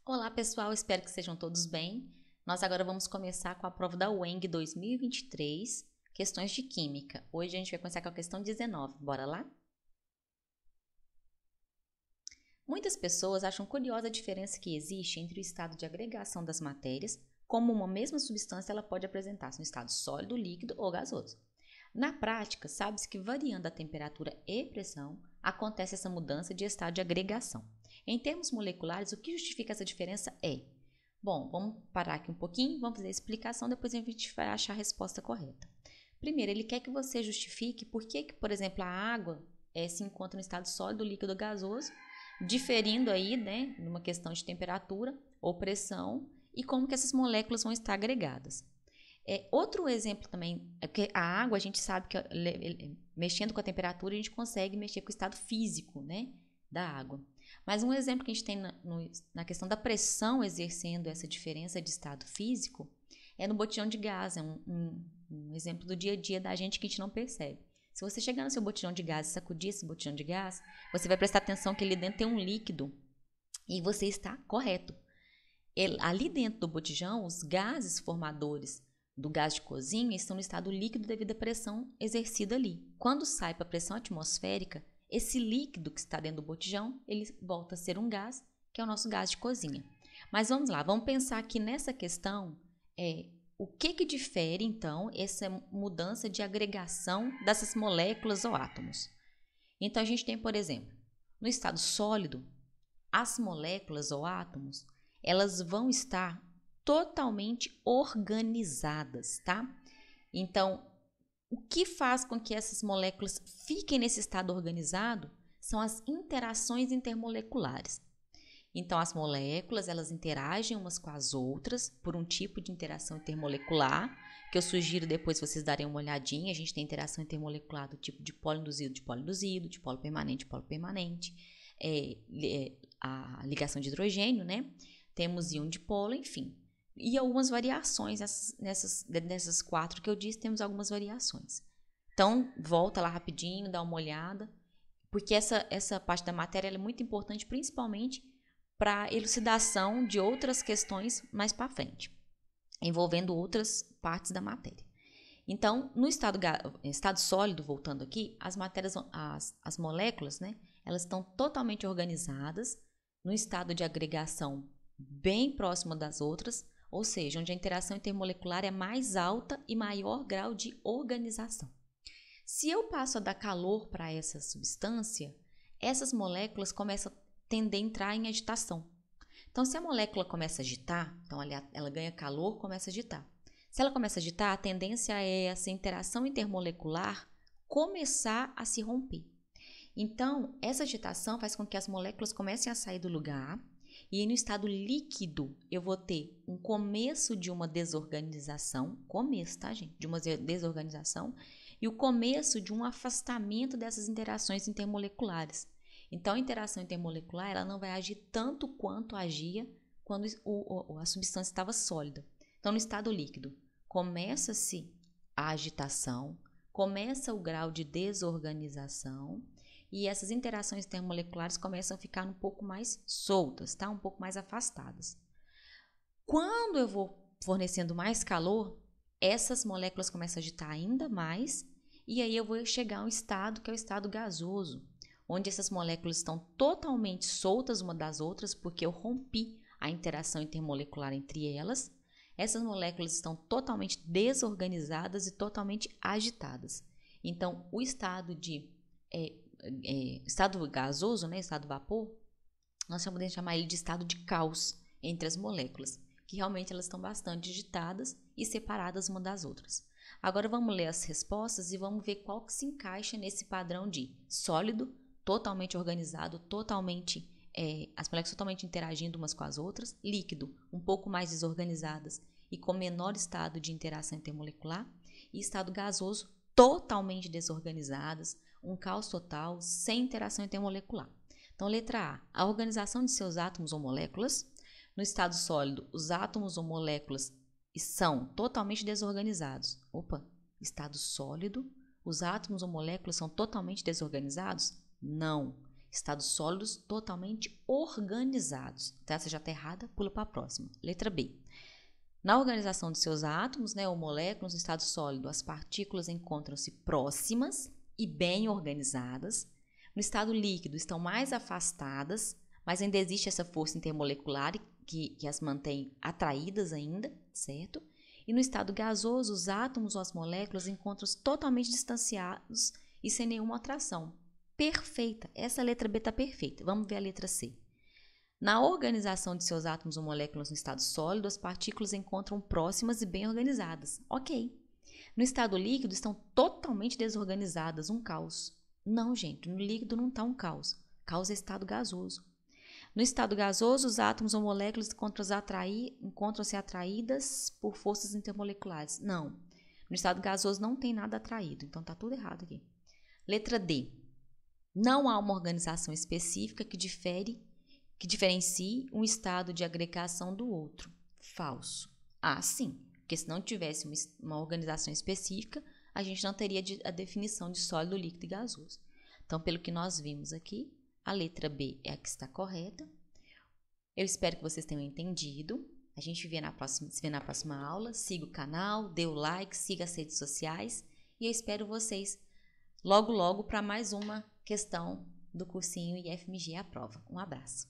Olá pessoal, espero que sejam todos bem. Nós agora vamos começar com a prova da UENG 2023, questões de Química. Hoje a gente vai começar com a questão 19, bora lá? Muitas pessoas acham curiosa a diferença que existe entre o estado de agregação das matérias, como uma mesma substância ela pode apresentar-se no estado sólido, líquido ou gasoso. Na prática, sabe-se que variando a temperatura e pressão, acontece essa mudança de estado de agregação. Em termos moleculares, o que justifica essa diferença é... Bom, vamos parar aqui um pouquinho, vamos fazer a explicação, depois a gente vai achar a resposta correta. Primeiro, ele quer que você justifique por que, por exemplo, a água se encontra no estado sólido, líquido ou gasoso, diferindo aí, né, numa questão de temperatura ou pressão, e como que essas moléculas vão estar agregadas. Outro exemplo também, é porque a água a gente sabe que mexendo com a temperatura a gente consegue mexer com o estado físico, né, da água. Mas um exemplo que a gente tem na questão da pressão exercendo essa diferença de estado físico é no botijão de gás, é um exemplo do dia a dia da gente que a gente não percebe. Se você chegar no seu botijão de gás e sacudir esse botijão de gás, você vai prestar atenção que ali dentro tem um líquido e você está correto. Ali dentro do botijão, os gases formadores do gás de cozinha estão no estado líquido devido à pressão exercida ali. Quando sai para a pressão atmosférica, esse líquido que está dentro do botijão, ele volta a ser um gás, que é o nosso gás de cozinha. Mas vamos lá, vamos pensar aqui nessa questão, o que difere então essa mudança de agregação dessas moléculas ou átomos. Então a gente tem, por exemplo, no estado sólido, as moléculas ou átomos, elas vão estar totalmente organizadas, tá? Então, o que faz com que essas moléculas fiquem nesse estado organizado são as interações intermoleculares. Então, as moléculas, elas interagem umas com as outras por um tipo de interação intermolecular, que eu sugiro depois vocês darem uma olhadinha. A gente tem interação intermolecular do tipo de polo induzido, de polo permanente, a ligação de hidrogênio, né? Temos íon dipolo, enfim. E algumas variações nessas quatro que eu disse, temos algumas variações. Então, volta lá rapidinho, dá uma olhada, porque essa parte da matéria é muito importante, principalmente para a elucidação de outras questões mais para frente, envolvendo outras partes da matéria. Então, no estado sólido, voltando aqui, as moléculas, né, elas estão totalmente organizadas, no estado de agregação bem próximo das outras, ou seja, onde a interação intermolecular é mais alta e maior grau de organização. Se eu passo a dar calor para essa substância, essas moléculas começam a tender a entrar em agitação. Então, se a molécula começa a agitar, então ela ganha calor, começa a agitar. Se ela começa a agitar, a tendência é essa interação intermolecular começar a se romper. Então, essa agitação faz com que as moléculas comecem a sair do lugar. E no estado líquido, eu vou ter um começo de uma desorganização, tá, gente? De uma desorganização, e o começo de um afastamento dessas interações intermoleculares. Então, a interação intermolecular ela não vai agir tanto quanto agia quando a substância estava sólida. Então, no estado líquido, começa-se a agitação, começa o grau de desorganização, e essas interações intermoleculares começam a ficar um pouco mais soltas, tá? Um pouco mais afastadas. Quando eu vou fornecendo mais calor, essas moléculas começam a agitar ainda mais e aí eu vou chegar a um estado que é o estado gasoso, onde essas moléculas estão totalmente soltas uma das outras porque eu rompi a interação intermolecular entre elas. Essas moléculas estão totalmente desorganizadas e totalmente agitadas. Então, o estado de estado gasoso, né, estado vapor, nós podemos chamar ele de estado de caos entre as moléculas, que realmente elas estão bastante agitadas e separadas uma das outras. Agora vamos ler as respostas e vamos ver qual que se encaixa nesse padrão de sólido, totalmente organizado, as moléculas totalmente interagindo umas com as outras, líquido, um pouco mais desorganizadas e com menor estado de interação intermolecular, e estado gasoso, totalmente desorganizadas, um caos total, sem interação intermolecular. Então, letra A, a organização de seus átomos ou moléculas. No estado sólido, os átomos ou moléculas são totalmente desorganizados. Estado sólido, os átomos ou moléculas são totalmente desorganizados? Não. Estados sólidos totalmente organizados. Então, essa já está errada, pula para a próxima. Letra B. Na organização de seus átomos, né, ou moléculas, no estado sólido, as partículas encontram-se próximas e bem organizadas. No estado líquido, estão mais afastadas, mas ainda existe essa força intermolecular que as mantém atraídas ainda, certo? E no estado gasoso, os átomos ou as moléculas encontram-se totalmente distanciados e sem nenhuma atração. Perfeita. Essa letra B está perfeita. Vamos ver a letra C. Na organização de seus átomos ou moléculas no estado sólido, as partículas encontram próximas e bem organizadas. Ok. No estado líquido, estão totalmente desorganizadas, um caos. Não, gente, no líquido não está um caos. Caos é estado gasoso. No estado gasoso, os átomos ou moléculas encontram-se atraídas por forças intermoleculares. Não. No estado gasoso não tem nada atraído, então está tudo errado aqui. Letra D. Não há uma organização específica que diferencie um estado de agregação do outro. Falso. Ah, sim, porque se não tivesse uma organização específica, a gente não teria a definição de sólido, líquido e gasoso. Então, pelo que nós vimos aqui, a letra B é a que está correta. Eu espero que vocês tenham entendido. A gente se vê na próxima aula. Siga o canal, dê o like, siga as redes sociais. E eu espero vocês logo para mais uma questão do cursinho IFMG à prova. Um abraço.